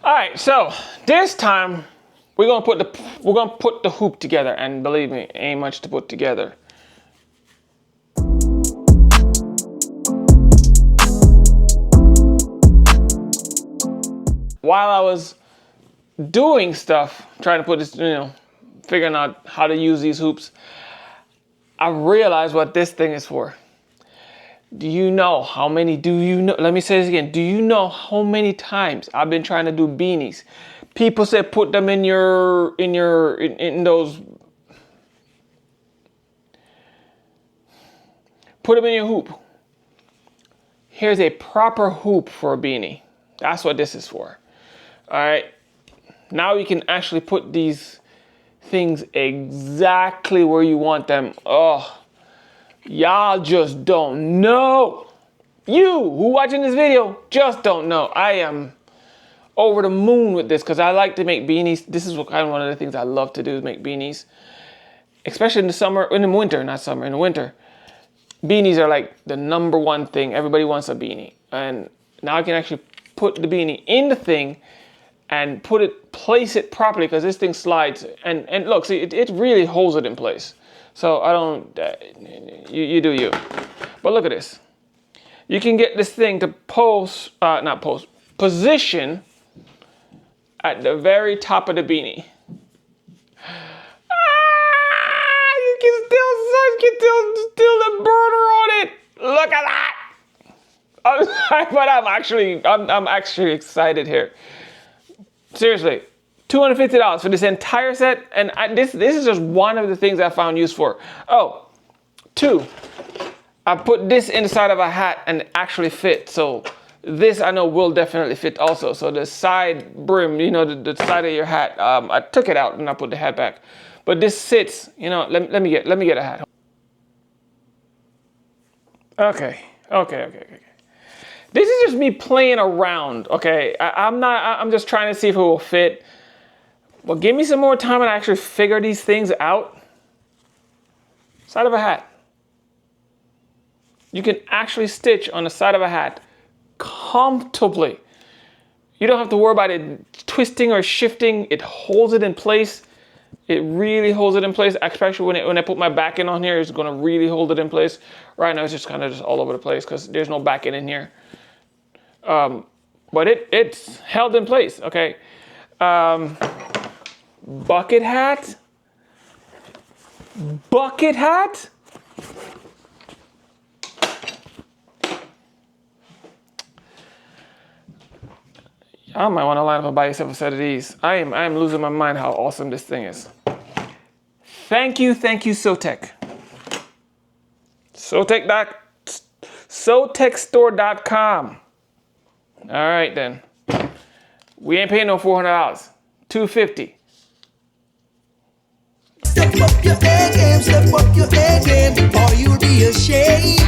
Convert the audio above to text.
All right, so this time we're gonna put the hoop together, and believe me, ain't much to put together. While I was doing stuff, trying to put this, figuring out how to use these hoops, I realized what this thing is for. Let me say this again. Do you know how many times I've been trying to do beanies? People said put them in those, put them in your hoop. Here's a proper hoop for a beanie. That's what this is for. All right. Now you can actually put these things exactly where you want them. Oh, y'all just don't know. You who watching this video just don't know. I am over the moon with this because I like to make beanies. This is one of the things I love to do is make beanies. Especially in the winter. Beanies are like the number one thing. Everybody wants a beanie. And now I can actually put the beanie in the thing and place it properly because this thing slides. And look, see, it really holds it in place. So I don't, you do you. But look at this. You can get this thing to position at the very top of the beanie. You can still the burner on it. Look at that. But I'm actually excited here. Seriously, $250 for this entire set, and this is just one of the things I found use for. Oh, two, I put this inside of a hat and it actually fit. So this I know will definitely fit also. So the side brim, the side of your hat, I took it out and I put the hat back. But this sits, let me get a hat. Okay. This is just me playing around, okay? I'm just trying to see if it will fit. Well, give me some more time and actually figure these things out. Side of a hat. You can actually stitch on the side of a hat comfortably. You don't have to worry about it twisting or shifting. It holds it in place. It really holds it in place, especially when I put my backing on here. It's gonna really hold it in place. Right now it's just kind of just all over the place because there's no backing in here. But it's held in place, okay? Bucket hat? Bucket hat? I might want to line up and buy yourself a set of these. I am losing my mind how awesome this thing is. Thank you, SEWTECH. SEWTECHstore.com. All right then. We ain't paying no $400. $250. Step up your A game, or you'll be ashamed.